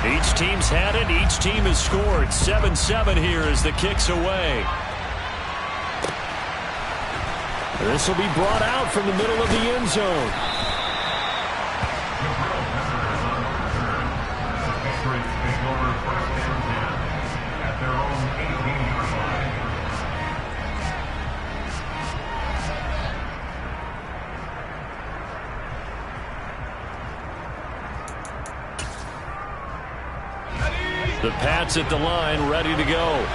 Each team's had it. Each team has scored. 7-7 here as the kick's away. This will be brought out from the middle of the end zone. The Pats at the line, ready to go.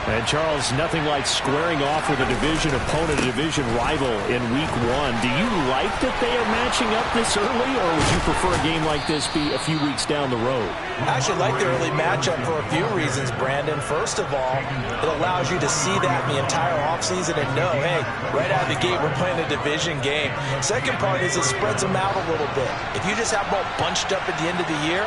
And, Charles, nothing like squaring off with a division opponent, a division rival in Week 1. Do you like that they are matching up this early, or would you prefer a game like this be a few weeks down the road? I actually like the early matchup for a few reasons, Brandon. First of all, it allows you to see that in the entire offseason and know, hey, right out of the gate, we're playing a division game. Second part is it spreads them out a little bit. If you just have them all bunched up at the end of the year,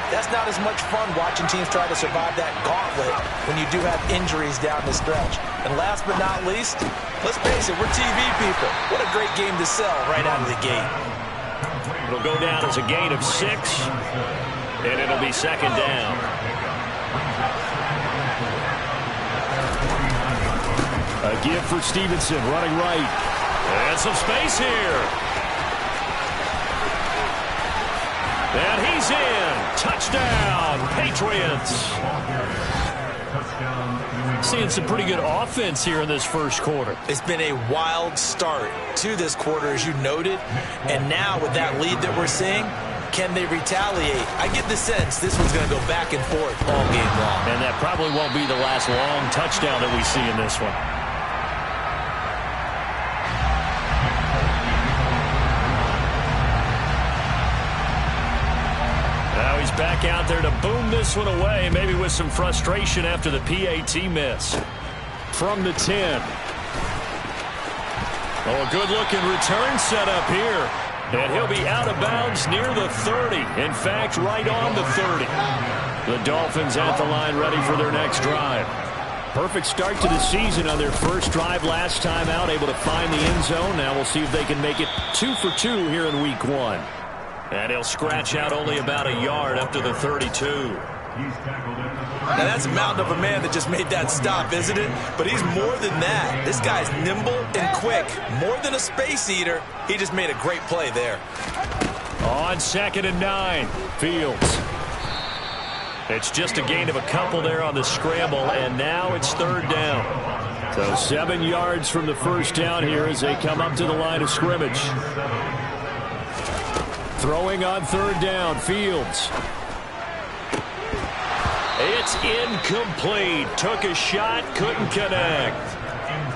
that's not as much fun watching teams try to survive that gauntlet when you do have injuries down the stretch. And last but not least, let's face it, we're TV people. What a great game to sell right out of the gate. It'll go down as a gain of 6, and it'll be second down. A give for Stevenson, running right. And some space here. And he's in. Touchdown, Patriots. Seeing some pretty good offense here in this first quarter. It's been a wild start to this quarter, as you noted. And now with that lead that we're seeing, can they retaliate? I get the sense this one's going to go back and forth all game long. And that probably won't be the last long touchdown that we see in this one. Back out there to boom this one away, maybe with some frustration after the PAT miss. From the 10. Oh, a good-looking return set up here. And he'll be out of bounds near the 30. In fact, right on the 30. The Dolphins at the line ready for their next drive. Perfect start to the season on their first drive last time out, able to find the end zone. Now we'll see if they can make it 2 for 2 here in Week 1. And he'll scratch out only about a yard up to the 32. Now that's a mountain of a man that just made that stop, isn't it? But he's more than that. This guy's nimble and quick. More than a space eater. He just made a great play there. On 2nd and 9, Fields. It's just a gain of a couple there on the scramble, and now it's 3rd down. So 7 yards from the first down here as they come up to the line of scrimmage. Throwing on 3rd down, Fields. It's incomplete. Took a shot, couldn't connect.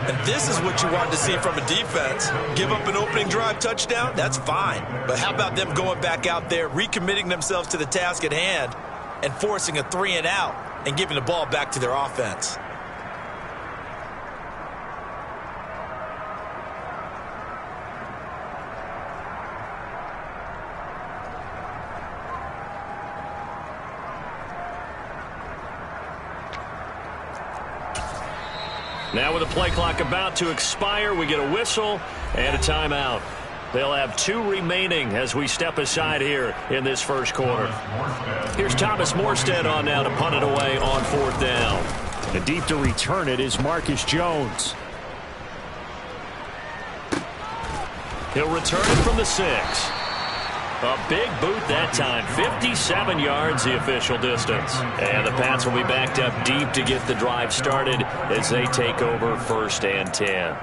And this is what you want to see from a defense. Give up an opening drive touchdown, that's fine. But how about them going back out there, recommitting themselves to the task at hand, and forcing a 3 and out, and giving the ball back to their offense. Now with the play clock about to expire, we get a whistle and a timeout. They'll have 2 remaining as we step aside here in this first quarter. Here's Thomas Morstead on now to punt it away on 4th down. And deep to return it is Marcus Jones. He'll return it from the 6. A big boot that time. 57 yards the official distance. And the Pats will be backed up deep to get the drive started as they take over 1st and 10.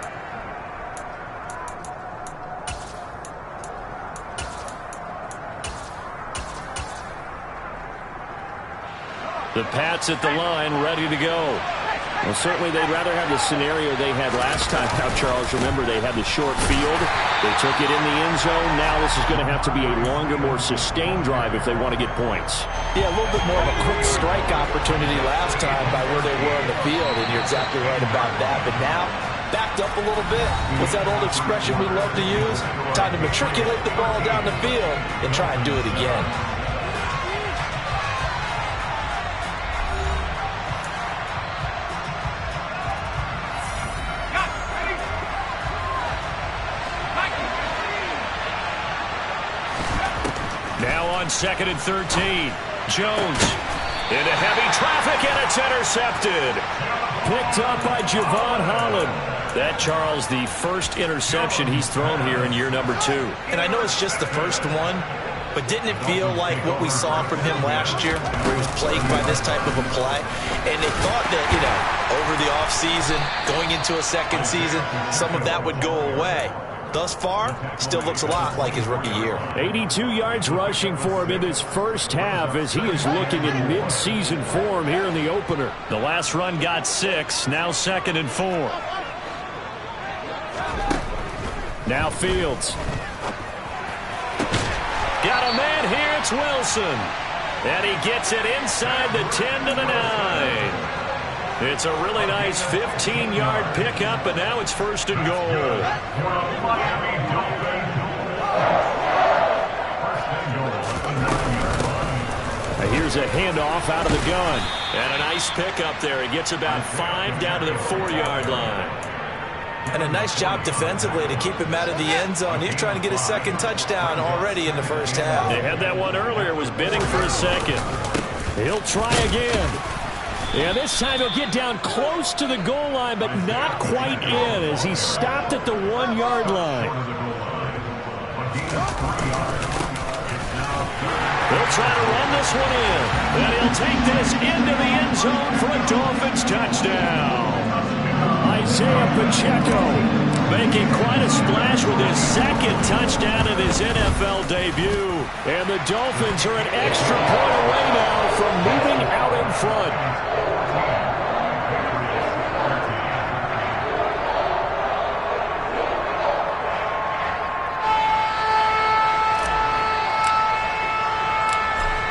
The Pats at the line ready to go. Well, certainly they'd rather have the scenario they had last time out, Charles. Remember, they had the short field. They took it in the end zone. Now this is going to have to be a longer, more sustained drive if they want to get points. Yeah, a little bit more of a quick strike opportunity last time by where they were in the field, and you're exactly right about that. But now, backed up a little bit. What's that old expression we love to use? Time to matriculate the ball down the field and try and do it again. Now on 2nd and 13. Jones into heavy traffic, and it's intercepted. Picked up by Javon Holland. That, Charles, the first interception he's thrown here in year number 2. And I know it's just the first one, but didn't it feel like what we saw from him last year, where he was plagued by this type of a play? And they thought that, over the offseason, going into a second season, some of that would go away. Thus far, still looks a lot like his rookie year. 82 yards rushing for him in this first half as he is looking in mid-season form here in the opener. The last run got 6, now 2nd and 4. Now Fields. Got a man here, it's Wilson. And he gets it inside the 10 to the 9. It's a really nice 15-yard pickup, and now it's 1st and goal. Here's a handoff out of the gun. And a nice pickup there. He gets about 5 down to the 4-yard line. And a nice job defensively to keep him out of the end zone. He's trying to get his 2nd touchdown already in the first half. They had that one earlier, was bidding for a 2nd. He'll try again. Yeah, this time he'll get down close to the goal line, but not quite in as he stopped at the 1-yard line. He'll try to run this one in, and he'll take this into the end zone for a Dolphins touchdown. Isaiah Pacheco making quite a splash with his 2nd touchdown in his NFL debut. And the Dolphins are an extra point away now from moving out in front.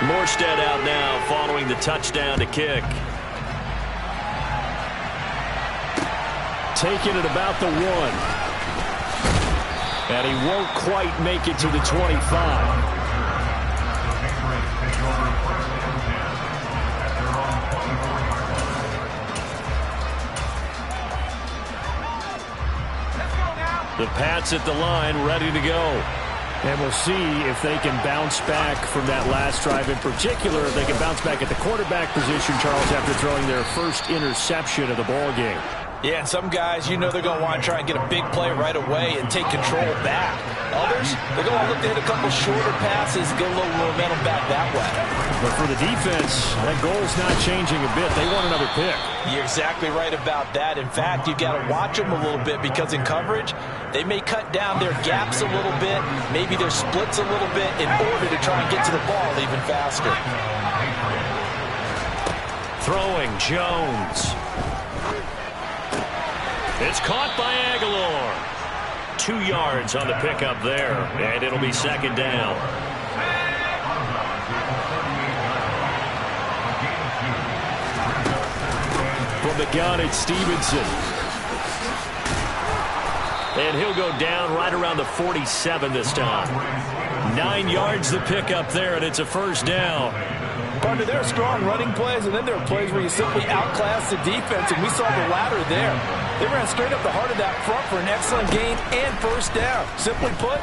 Morstead out now following the touchdown to kick. Taking it about the 1. And he won't quite make it to the 25. The Pats at the line, ready to go. And we'll see if they can bounce back from that last drive. In particular, if they can bounce back at the quarterback position, Charles, after throwing their first interception of the ball game. Yeah, and some guys, they're going to want to try and get a big play right away and take control back. Others, they're going to look to hit a couple shorter passes, get a little momentum back that way. But for the defense, that goal's not changing a bit. They want another pick. You're exactly right about that. In fact, you've got to watch them a little bit because in coverage, they may cut down their gaps a little bit, maybe their splits a little bit in order to try and get to the ball even faster. Throwing Jones. It's caught by Aguilar. 2 yards on the pickup there, and it'll be 2nd down. From the gun, it's Stevenson. And he'll go down right around the 47 this time. 9 yards the pickup there, and it's a 1st down. Partner, there are strong running plays, and then there are plays where you simply outclass the defense, and we saw the latter there. They ran straight up the heart of that front for an excellent gain and 1st down. Simply put,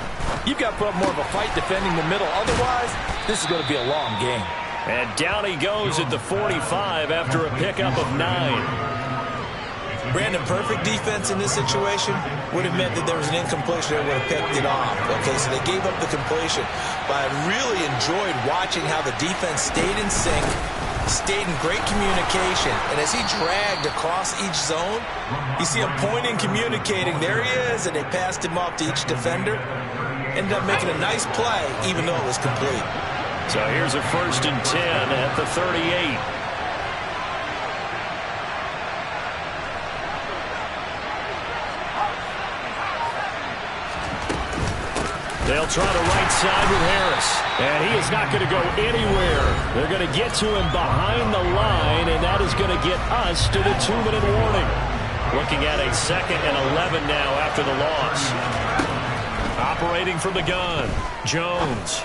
you've got to put up more of a fight defending the middle. Otherwise, this is going to be a long game. And down he goes at the 45 after a pickup of 9. Brandon, perfect defense in this situation would have meant that there was an incompletion. They would have picked it off. Okay, so they gave up the completion. But I really enjoyed watching how the defense stayed in sync, stayed in great communication. And as he dragged across each zone, you see him pointing, communicating. There he is, and they passed him off to each defender. Ended up making a nice play, even though it was complete. So here's a 1st and 10 at the 38. They'll try the right side with Harris. And he is not going to go anywhere. They're going to get to him behind the line, and that is going to get us to the 2-minute warning. Looking at a 2nd and 11 now after the loss. Operating from the gun, Jones.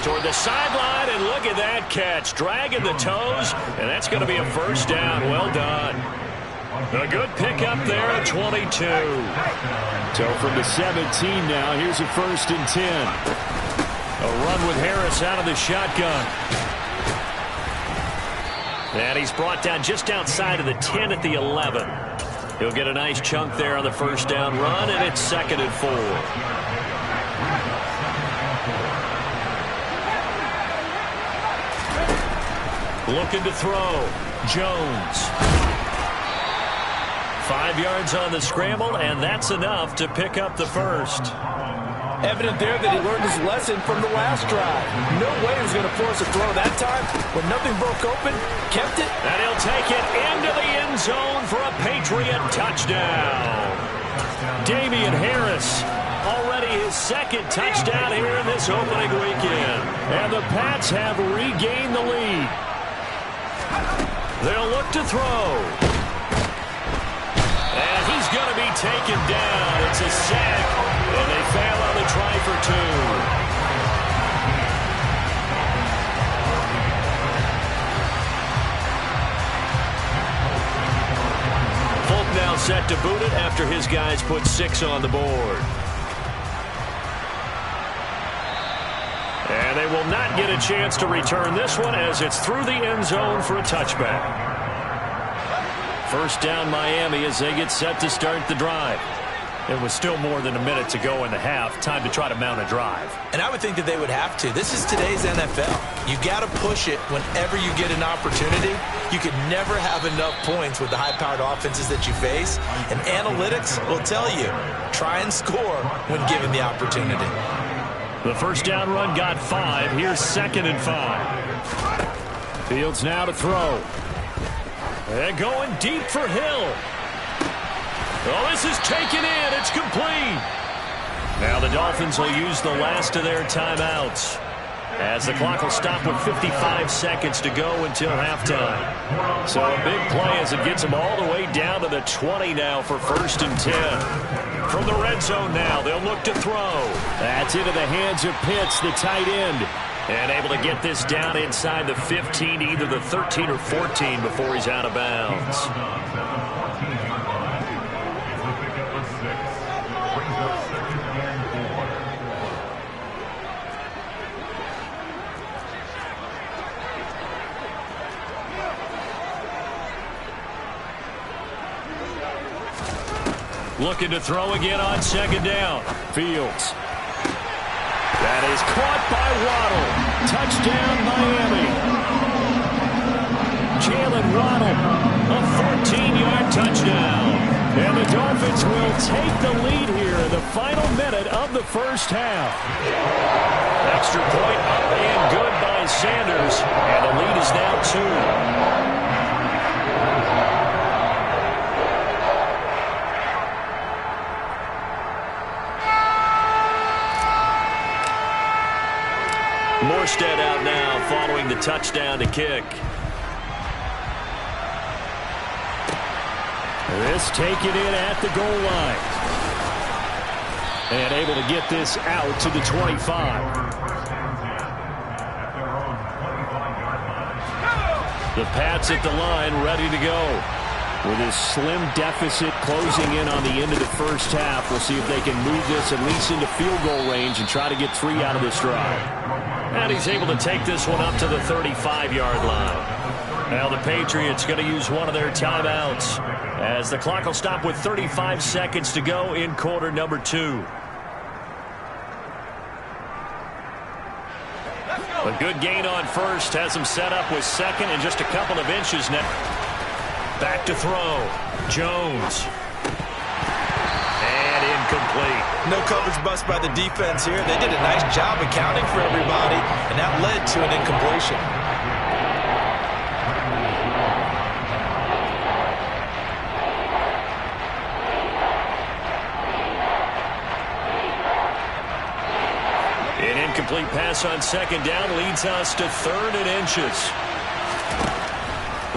Toward the sideline, and look at that catch. Dragging the toes, and that's going to be a 1st down. Well done. A good pickup there at 22. So from the 17 now, here's a 1st and 10. A run with Harris out of the shotgun. And he's brought down just outside of the 10 at the 11. He'll get a nice chunk there on the first down run, and it's 2nd and 4. Looking to throw. Jones. 5 yards on the scramble, and that's enough to pick up the first. Evident there that he learned his lesson from the last drive. No way he was going to force a throw that time. When nothing broke open, kept it. And he'll take it into the end zone for a Patriot touchdown. Damian Harris, already his 2nd touchdown here in this opening weekend. And the Pats have regained the lead. They'll look to throw. And he's going to be taken down. It's a sack. And they fail on the try for 2. Folk now set to boot it after his guys put 6 on the board. And they will not get a chance to return this one as it's through the end zone for a touchback. First down Miami as they get set to start the drive. It was still more than a minute to go in the half. Time to try to mount a drive. And I would think that they would have to. This is today's NFL. You got to push it whenever you get an opportunity. You could never have enough points with the high-powered offenses that you face. And analytics will tell you, try and score when given the opportunity. The first down run got 5. Here's 2nd and 5. Fields now to throw. And going deep for Hill. Oh, this is taken in. It's complete. Now the Dolphins will use the last of their timeouts as the clock will stop with 55 seconds to go until halftime. So a big play as it gets them all the way down to the 20 now for 1st and 10. From the red zone now, they'll look to throw. That's into the hands of Pitts, the tight end. And able to get this down inside the 15, either the 13 or 14 before he's out of bounds. Looking to throw again on 2nd down. Fields. That is caught by Waddle. Touchdown, Miami. Jalen Waddle, a 14-yard touchdown. And the Dolphins will take the lead here in the final minute of the first half. Extra point up and good by Sanders. And the lead is now 2. Morstead out now following the touchdown to kick. This taken in at the goal line. And able to get this out to the 25. The Pats at the line ready to go. With his slim deficit closing in on the end of the first half, we'll see if they can move this at least into field goal range and try to get 3 out of this drive. And he's able to take this one up to the 35-yard line. Now the Patriots going to use one of their timeouts as the clock will stop with 35 seconds to go in quarter number 2. A good gain on first has him set up with 2nd and just a couple of inches now. Back to throw. Jones. And incomplete. No coverage bust by the defense here. They did a nice job accounting for everybody, and that led to an incompletion. An incomplete pass on 2nd down leads us to 3rd and inches.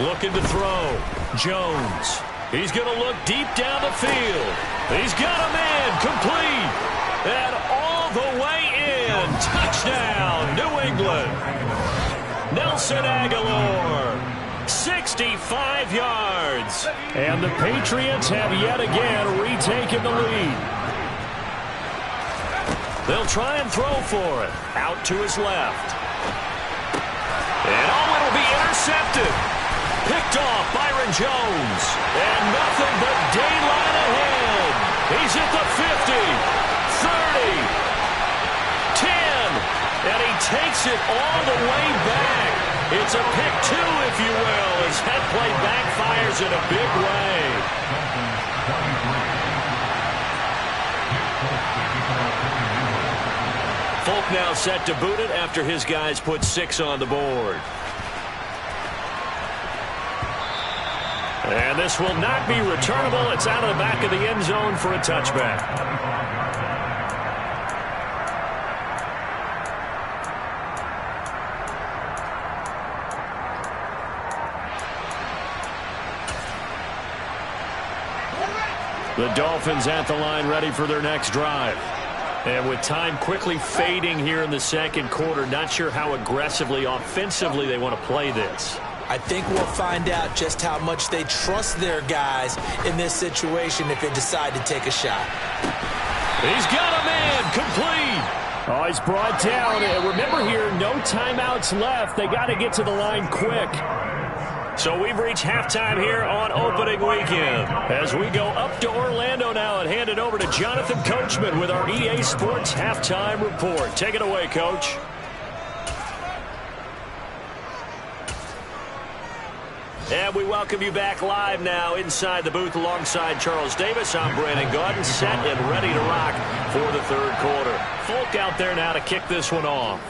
Looking to throw. Jones. He's going to look deep down the field. He's got a man complete. And all the way in. Touchdown, New England. Nelson Aguilar. 65 yards. And the Patriots have yet again retaken the lead. They'll try and throw for it. Out to his left. And it'll be intercepted. Picked off Byron Jones. And nothing but daylight ahead. He's at the 50, 30, 10, and he takes it all the way back. It's a pick two, if you will, as head play backfires in a big way. Folk now set to boot it after his guys put 6 on the board. And this will not be returnable. It's out of the back of the end zone for a touchback. The Dolphins at the line ready for their next drive. And with time quickly fading here in the second quarter, not sure how aggressively, offensively they want to play this. I think we'll find out just how much they trust their guys in this situation if they decide to take a shot. He's got a man complete. Oh, he's brought down. And remember here, no timeouts left. They got to get to the line quick. So we've reached halftime here on opening weekend. As we go up to Orlando now and hand it over to Jonathan Coachman with our EA Sports halftime report. Take it away, Coach. And we welcome you back live now inside the booth alongside Charles Davis. I'm Brandon Gaudin, set and ready to rock for the third quarter. Folk out there now to kick this one off.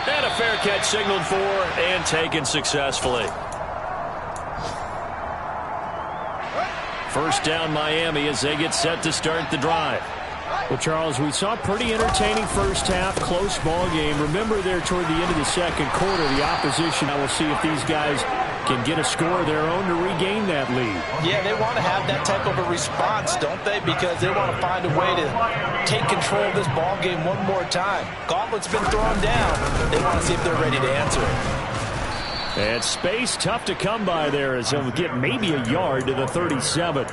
And a fair catch signaled for and taken successfully. First down Miami as they get set to start the drive. Well, Charles, we saw a pretty entertaining first half, close ball game. Remember there toward the end of the second quarter, the opposition, I will see if these guys can get a score of their own to regain that lead. Yeah, they want to have that type of a response, don't they? Because they want to find a way to take control of this ball game one more time. Gauntlet's been thrown down. They want to see if they're ready to answer it. And space tough to come by there as he'll get maybe a yard to the 37.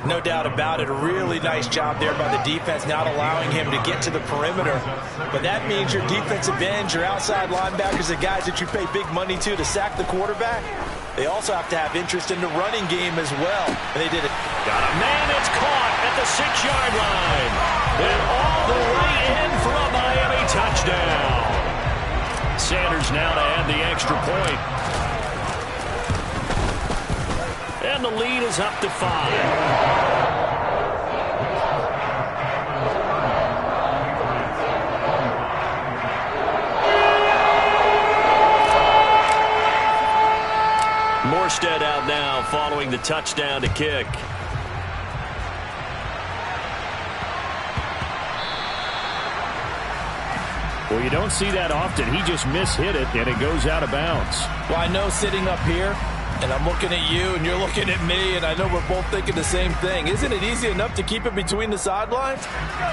No doubt about it. A really nice job there by the defense, not allowing him to get to the perimeter. But that means your defensive ends, your outside linebackers, the guys that you pay big money to sack the quarterback, they also have to have interest in the running game as well. And they did it. Got a man that's caught at the 6-yard line. And all the way in for a Miami touchdown. Sanders now to add the extra point. And the lead is up to 5. Morstead out now following the touchdown to kick. Well, you don't see that often. He just mishit it, and it goes out of bounds. Well, I know sitting up here, and I'm looking at you, and you're looking at me, and I know we're both thinking the same thing. Isn't it easy enough to keep it between the sidelines?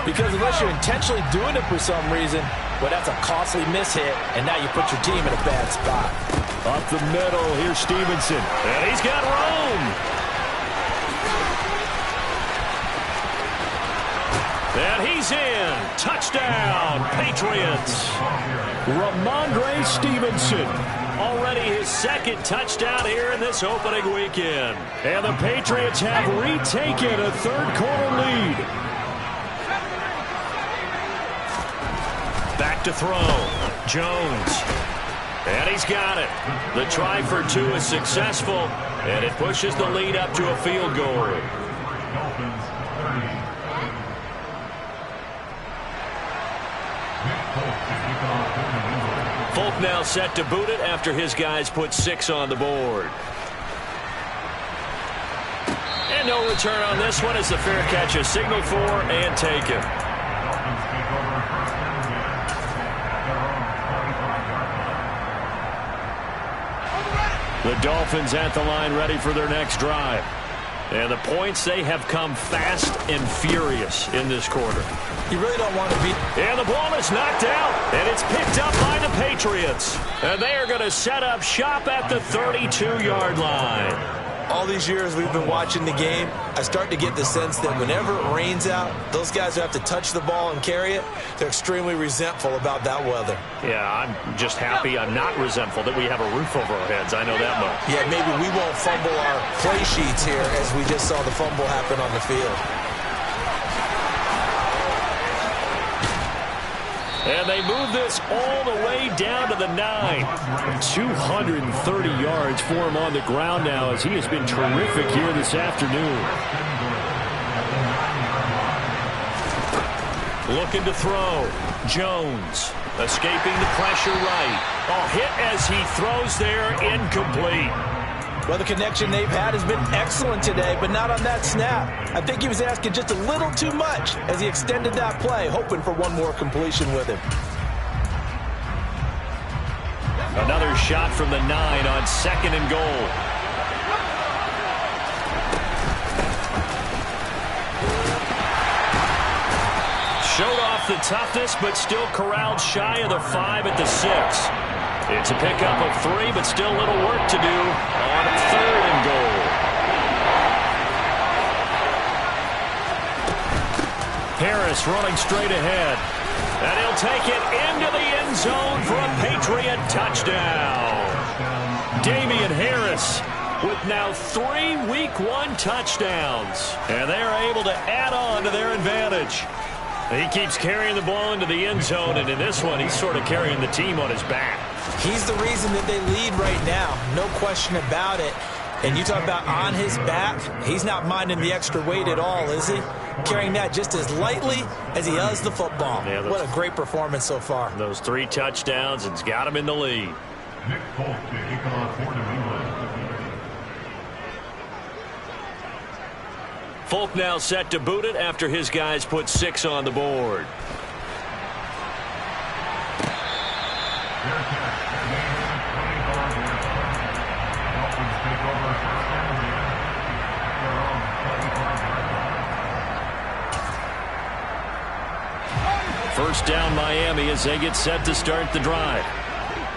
Because unless you're intentionally doing it for some reason, well, that's a costly mishit, and now you put your team in a bad spot. Up the middle, here's Stevenson. And he's got room. And he's in. Touchdown, Patriots. Ramondre Stevenson. Already his second touchdown here in this opening weekend. And the Patriots have retaken a third-quarter lead. Back to throw. Jones. And he's got it. The try for 2 is successful, and it pushes the lead up to a field goal. Folk now set to boot it after his guys put 6 on the board. And no return on this one as the fair catch is signaled for and taken. The Dolphins at the line ready for their next drive. And the points, they have come fast and furious in this quarter. You really don't want to be... And the ball is knocked out, and it's picked up by the Patriots. And they are going to set up shop at the 32-yard line. All these years we've been watching the game, I start to get the sense that whenever it rains out, those guys who have to touch the ball and carry it, they're extremely resentful about that weather. Yeah, I'm just happy I'm not resentful that we have a roof over our heads. I know that much. Yeah, maybe we won't fumble our play sheets here as we just saw the fumble happen on the field. And they move this all the way down to the 9. 230 yards for him on the ground now as he has been terrific here this afternoon. Looking to throw. Jones escaping the pressure right. A hit as he throws there, incomplete. Well, the connection they've had has been excellent today, but not on that snap. I think he was asking just a little too much as he extended that play, hoping for one more completion with him. Another shot from the 9 on 2nd and goal. Showed off the toughness, but still corralled shy of the 5 at the 6. It's a pickup of 3, but still a little work to do on 3rd and goal. Harris running straight ahead. And he'll take it into the end zone for a Patriot touchdown. Damian Harris with now 3 Week 1 touchdowns. And they're able to add on to their advantage. He keeps carrying the ball into the end zone, and in this one, he's sort of carrying the team on his back. He's the reason that they lead right now, no question about it. And you talk about on his back, he's not minding the extra weight at all, is he? Carrying that just as lightly as he does the football. Yeah, what a great performance so far. Those 3 touchdowns, it's got him in the lead. Folk now set to boot it after his guys put 6 on the board. First down Miami as they get set to start the drive.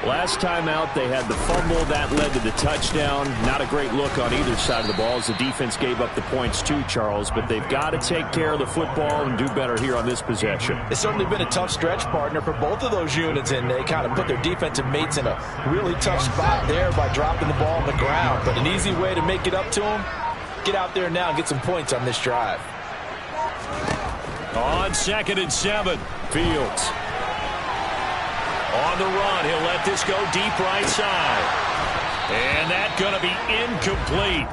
Last time out, they had the fumble. That led to the touchdown. Not a great look on either side of the ball as the defense gave up the points too, Charles. But they've got to take care of the football and do better here on this possession. It's certainly been a tough stretch, partner, for both of those units, and they kind of put their defensive mates in a really tough spot there by dropping the ball on the ground. But an easy way to make it up to them, get out there now and get some points on this drive. On 2nd and 7, Fields. On the run, he'll let this go deep right side. And that's going to be incomplete.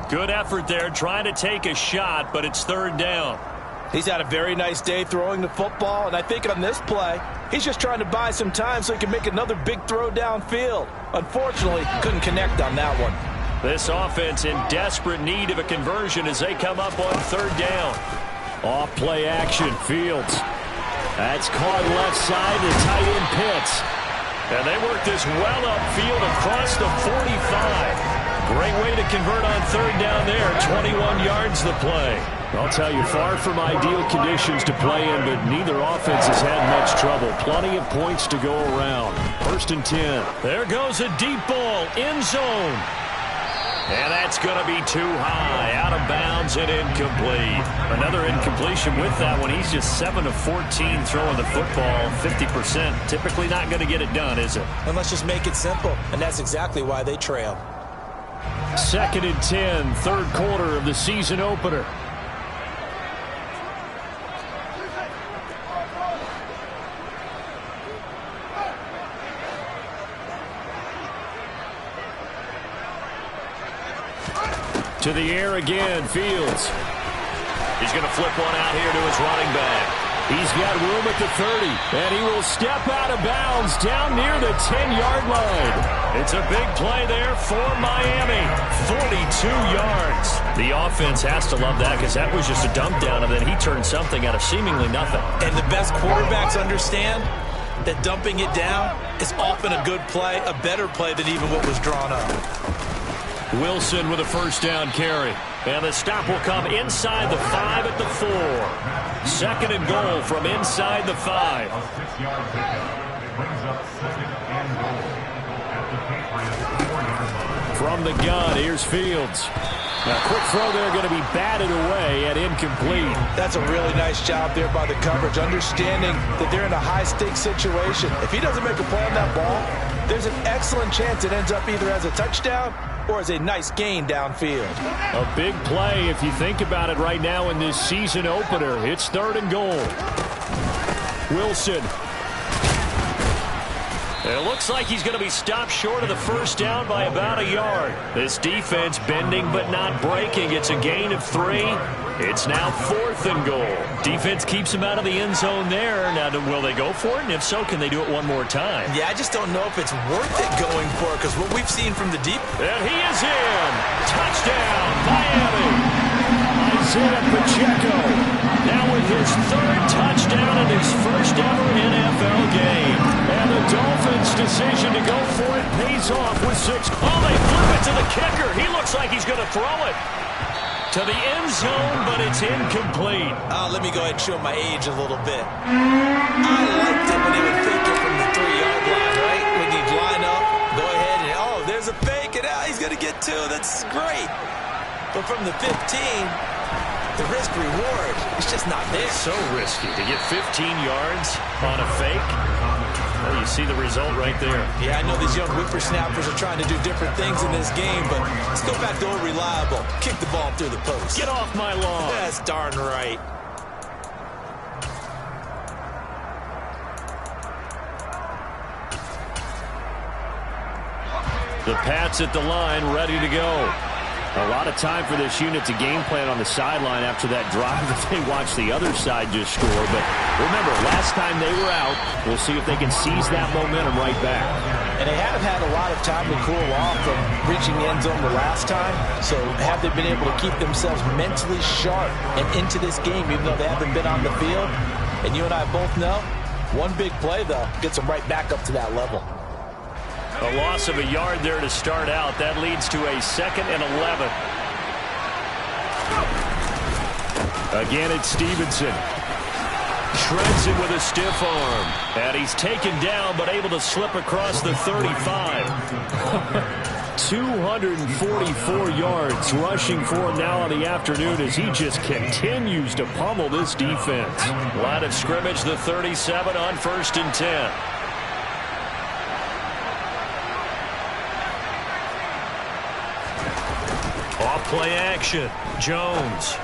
Good effort there, trying to take a shot, but it's 3rd down. He's had a very nice day throwing the football, and I think on this play, he's just trying to buy some time so he can make another big throw downfield. Unfortunately, couldn't connect on that one. This offense in desperate need of a conversion as they come up on 3rd down. Off play action, Fields. That's caught left side to tight end Pitts. And they work this well upfield across the 45. Great way to convert on 3rd down there. 21 yards the play. I'll tell you, far from ideal conditions to play in, but neither offense has had much trouble. Plenty of points to go around. 1st and 10. There goes a deep ball, end zone. And that's going to be too high, out of bounds and incomplete. Another incompletion with that one. He's just 7 of 14 throwing the football, 50%. Typically not going to get it done, is it? And let's just make it simple, and that's exactly why they trail. 2nd and 10, 3rd quarter of the season opener. To the air again, Fields. He's going to flip one out here to his running back. He's got room at the 30, and he will step out of bounds down near the 10-yard line. It's a big play there for Miami. 42 yards. The offense has to love that because that was just a dump down, and then he turned something out of seemingly nothing. And the best quarterbacks understand that dumping it down is often a good play, a better play than even what was drawn up. Wilson with a 1st down carry. And the stop will come inside the 5 at the 4. 2nd and goal from inside the 5. From the gun, here's Fields. A quick throw there, going to be batted away and incomplete. That's a really nice job there by the coverage, understanding that they're in a high-stakes situation. If he doesn't make a play on that ball, there's an excellent chance it ends up either as a touchdown or as a nice gain downfield. A big play if you think about it right now in this season opener. It's 3rd and goal. Wilson. It looks like he's going to be stopped short of the first down by about a yard. This defense bending but not breaking. It's a gain of 3. It's now 4th and goal. Defense keeps him out of the end zone there. Now, will they go for it? And if so, can they do it one more time? Yeah, I just don't know if it's worth it going for it, because what we've seen from the deep. And he is in. Touchdown, Miami. Isaiah Pacheco now with his 3rd touchdown and his first ever NFL game. And the Dolphins' decision to go for it pays off with 6. Oh, they flip it to the kicker. He looks like he's going to throw it to the end zone, but it's incomplete. Let me go ahead and show my age a little bit. I liked it when he would fake it from the 3-yard line, right? When he'd line up, go ahead and, oh, there's a fake, and he's going to get 2. That's great. But from the 15, the risk-reward is just not there. So risky to get 15 yards on a fake. Well, you see the result right there. Yeah, I know these young whippersnappers are trying to do different things in this game, but let's go back to old reliable. Kick the ball through the post. Get off my lawn. That's darn right. The Pats at the line, ready to go. A lot of time for this unit to game plan on the sideline after that drive that they watched the other side just score. But remember, last time they were out, we'll see if they can seize that momentum right back. And they have had a lot of time to cool off from reaching the end zone the last time. So have they been able to keep themselves mentally sharp and into this game, even though they haven't been on the field? And you and I both know, one big play, though, gets them right back up to that level. A loss of a yard there to start out. That leads to a 2nd and 11. Again, it's Stevenson. Shreds it with a stiff arm. And he's taken down, but able to slip across the 35. 244 yards rushing for him now on the afternoon as he just continues to pummel this defense. Line of scrimmage, the 37 on 1st and 10. Off-play action. Jones.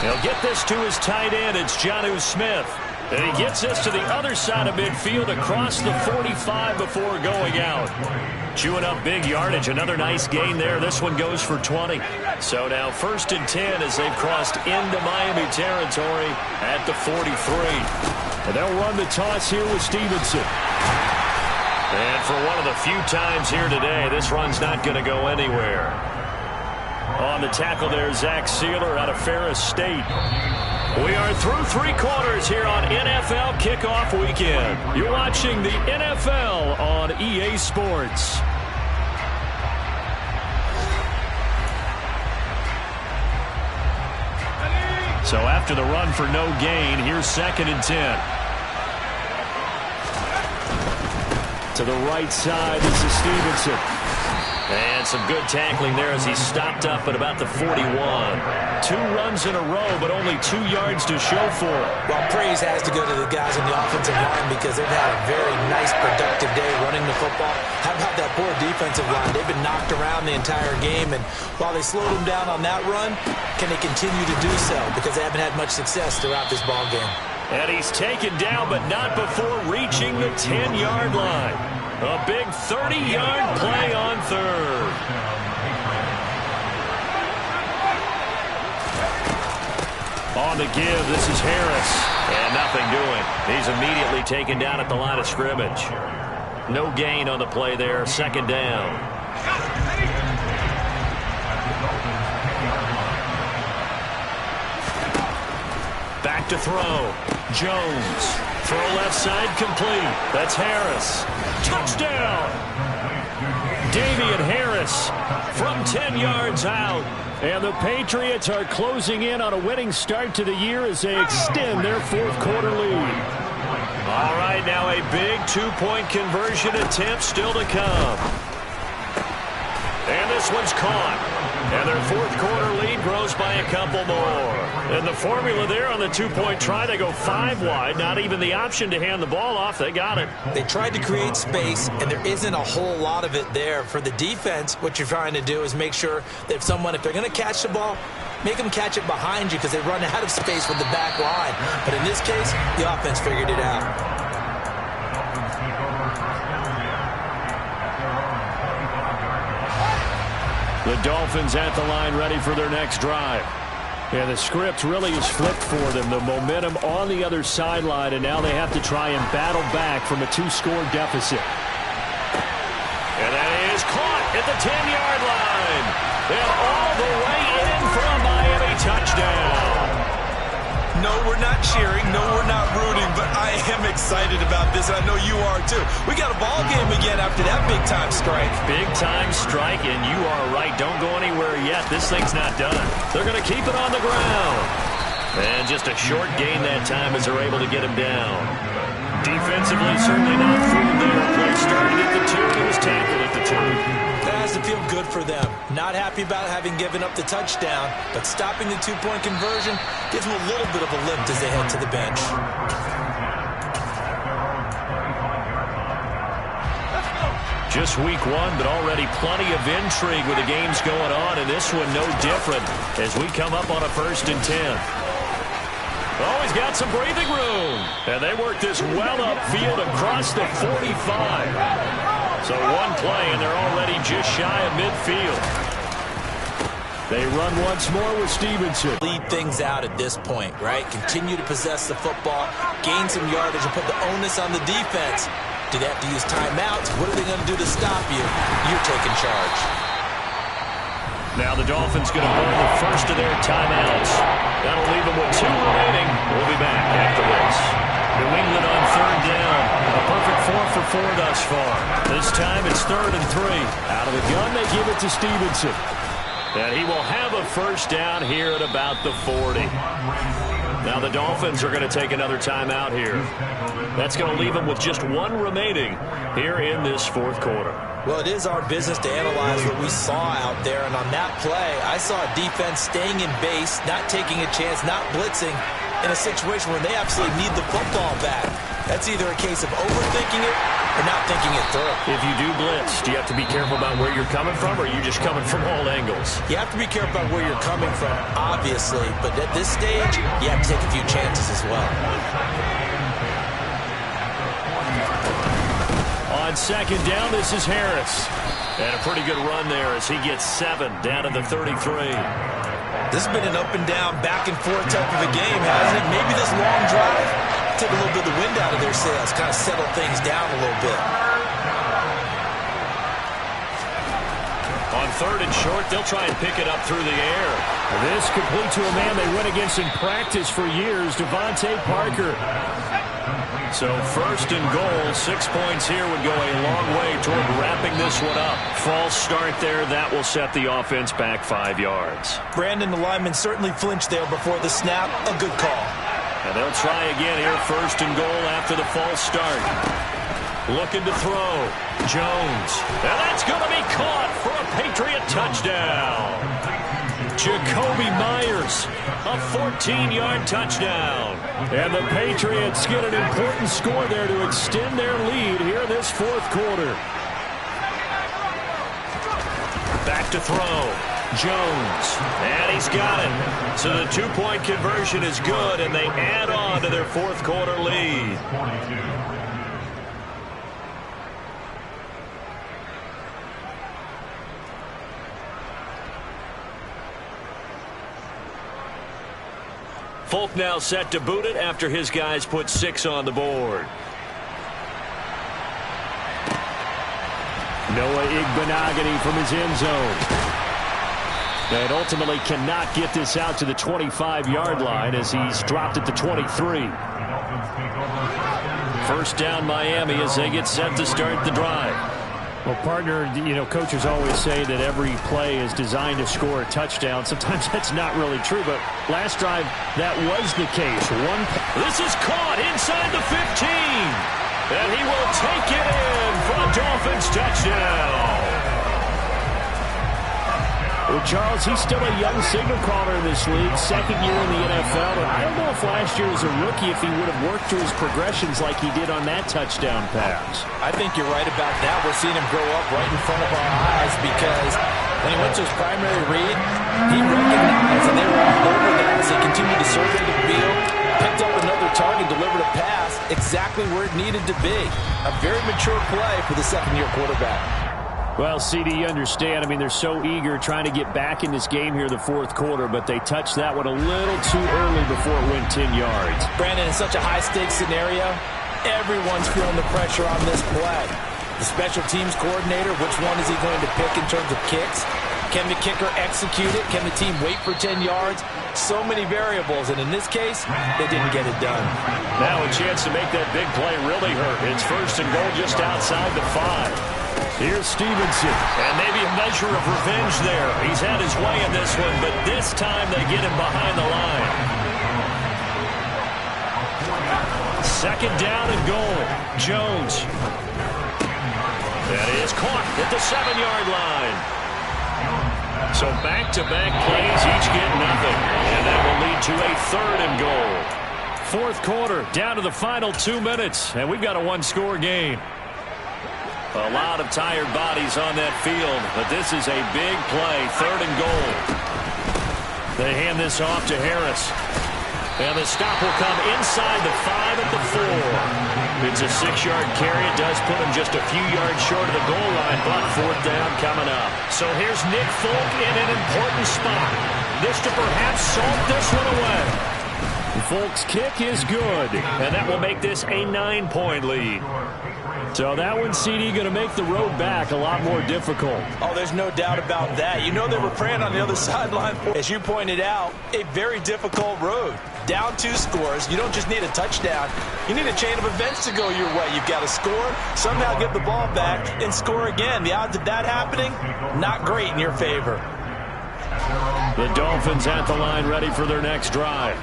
He'll get this to his tight end. It's Jonnu Smith. And he gets this to the other side of midfield across the 45 before going out. Chewing up big yardage. Another nice gain there. This one goes for 20. So now 1st and 10 as they've crossed into Miami territory at the 43. And they'll run the toss here with Stevenson. And for one of the few times here today, this run's not going to go anywhere. On the tackle there, Zach Sealer out of Ferris State. We are through 3 quarters here on NFL Kickoff Weekend. You're watching the NFL on EA Sports. So after the run for no gain, here's 2nd and 10. To the right side, this is Stevenson. And some good tackling there as he stopped up at about the 41. 2 runs in a row, but only 2 yards to show for it. Well, praise has to go to the guys on the offensive line because they've had a very nice, productive day running the football. How about that poor defensive line? They've been knocked around the entire game, and while they slowed them down on that run, can they continue to do so? Because they haven't had much success throughout this ball game. And he's taken down, but not before reaching the 10-yard line. A big 30-yard play on 3rd. On the give, this is Harris. And nothing doing. He's immediately taken down at the line of scrimmage. No gain on the play there. 2nd down. Back to throw. Jones. Throw left side complete. That's Harris. Touchdown. Damian Harris from 10 yards out. And the Patriots are closing in on a winning start to the year as they extend their 4th quarter lead. All right, right, now a big two-point conversion attempt still to come. And this one's caught. And their fourth quarter lead grows by a couple more. And the formula there on the two-point try, they go 5 wide. Not even the option to hand the ball off. They got it. They tried to create space, and there isn't a whole lot of it there. For the defense, what you're trying to do is make sure that if they're going to catch the ball, make them catch it behind you because they run out of space with the back line. But in this case, the offense figured it out. The Dolphins at the line ready for their next drive. And the script really is flipped for them. The momentum on the other sideline, and now they have to try and battle back from a 2-score deficit. And that is caught at the 10-yard line. And all the way in for a Miami touchdown. No, we're not cheering. No, we're not rooting, but I am excited about this, and I know you are too. We got a ball game again after that big-time strike. Big-time strike, and you are right. Don't go anywhere yet. This thing's not done. They're going to keep it on the ground. And just a short gain that time as they're able to get him down. Defensively, certainly not fooled there. Play started at the 2, and it was tackled at the 2. That has to feel good for them. Not happy about having given up the touchdown, but stopping the two-point conversion gives them a little bit of a lift as they head to the bench. Just week 1, but already plenty of intrigue with the games going on, and this one no different as we come up on a 1st and 10. Oh, he's got some breathing room. And they work this well upfield across the 45. So one play, and they're already just shy of midfield. They run once more with Stevenson. Lead things out at this point, right? Continue to possess the football, gain some yardage, and put the onus on the defense. Do they have to use timeouts? What are they going to do to stop you? You're taking charge. Now the Dolphins going to burn the first of their timeouts. That'll leave them with 2 remaining. We'll be back after this. New England on 3rd down. A perfect 4 for 4 thus far. This time it's 3rd and 3. Out of the gun, they give it to Stevenson. And he will have a first down here at about the 40. Now the Dolphins are going to take another timeout here. That's going to leave them with just 1 remaining here in this 4th quarter. Well, it is our business to analyze what we saw out there. And on that play, I saw a defense staying in base, not taking a chance, not blitzing in a situation where they absolutely need the football back. That's either a case of overthinking it or not thinking it through. If you do blitz, do you have to be careful about where you're coming from, or are you just coming from all angles? You have to be careful about where you're coming from, obviously. But at this stage, you have to take a few chances as well. On 2nd down, this is Harris. And a pretty good run there as he gets 7 down to the 33. This has been an up and down, back and forth type of a game, hasn't it? Maybe this long drive took a little bit of the wind out of their sails, kind of settled things down a little bit. On 3rd and short, they'll try and pick it up through the air. This complete to a man they went against in practice for years, Devontae Parker. So 1st and goal, 6 points here would go a long way toward wrapping this one up. False start there. That will set the offense back 5 yards. Brandon, the lineman certainly flinched there before the snap. A good call. And they'll try again here, 1st and goal after the false start. Looking to throw. Jones. And that's going to be caught for a Patriot touchdown. Jacoby Myers, a 14-yard touchdown. And the Patriots get an important score there to extend their lead here this 4th quarter. Back to throw. Jones. And he's got it. So the 2-point conversion is good, and they add on to their 4th quarter lead. Folk now set to boot it after his guys put 6 on the board. Noah Igbenogany from his end zone. And ultimately cannot get this out to the 25-yard line as he's dropped at the 23. 1st down Miami as they get set to start the drive. Well, partner, coaches always say that every play is designed to score a touchdown. Sometimes that's not really true, but last drive, that was the case. This is caught inside the 15. And he will take it in for a Dolphins touchdown. Well, Charles, he's still a young signal caller in this league, second year in the NFL. And I don't know if last year as a rookie if he would have worked through his progressions like he did on that touchdown pass. I think you're right about that. We're seeing him grow up right in front of our eyes because when he went to his primary read, he recognized and they were all over that as they continued to survey the field, picked up another target, delivered a pass exactly where it needed to be. A very mature play for the second-year quarterback. Well, CD, you understand. I mean, they're so eager trying to get back in this game here in the fourth quarter, but they touched that one a little too early before it went 10 yards. Brandon, in such a high-stakes scenario, everyone's feeling the pressure on this play. The special teams coordinator, which one is he going to pick in terms of kicks? Can the kicker execute it? Can the team wait for 10 yards? So many variables, and in this case, they didn't get it done. Now a chance to make that big play really hurt. It's first and goal just outside the 5. Here's Stevenson. And maybe a measure of revenge there. He's had his way in this one, but this time they get him behind the line. Second down and goal. Jones. That is caught at the 7-yard line. So back-to-back plays, each get nothing. And that will lead to a third and goal. Fourth quarter, down to the final 2 minutes. And we've got a one-score game. A lot of tired bodies on that field, but this is a big play, third and goal. They hand this off to Harris. And the stop will come inside the 5 at the 4. It's a 6-yard carry. It does put him just a few yards short of the goal line, but fourth down coming up. So here's Nick Folk in an important spot. This to perhaps salt this one away. Folk's kick is good, and that will make this a 9-point lead. So that one, CD, going to make the road back a lot more difficult. Oh, there's no doubt about that. You know they were praying on the other sideline. As you pointed out, a very difficult road. Down 2 scores. You don't just need a touchdown. You need a chain of events to go your way. You've got to score, somehow get the ball back, and score again. The odds of that happening, not great in your favor. The Dolphins at the line ready for their next drive.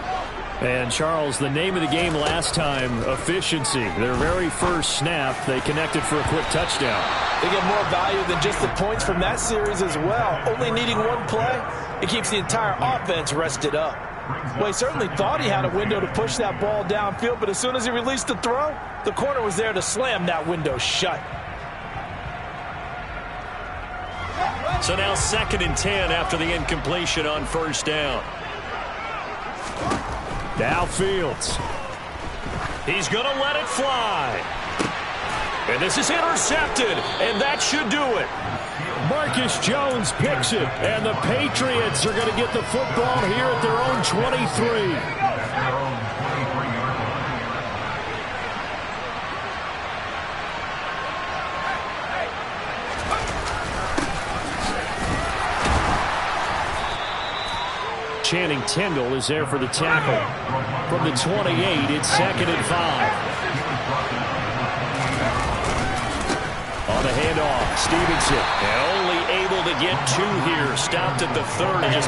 And, Charles, the name of the game last time, efficiency. Their very first snap, they connected for a quick touchdown. They get more value than just the points from that series as well. Only needing one play, it keeps the entire offense rested up. Well, he certainly thought he had a window to push that ball downfield, but as soon as he released the throw, the corner was there to slam that window shut. So now 2nd and 10 after the incompletion on first down. Now Fields. He's going to let it fly. And this is intercepted, and that should do it. Marcus Jones picks it, and the Patriots are going to get the football here at their own 23. Channing Tindall is there for the tackle. From the 28, it's 2nd and 5. On the handoff, Stevenson. And only able to get 2 here. Stopped at the 3rd and just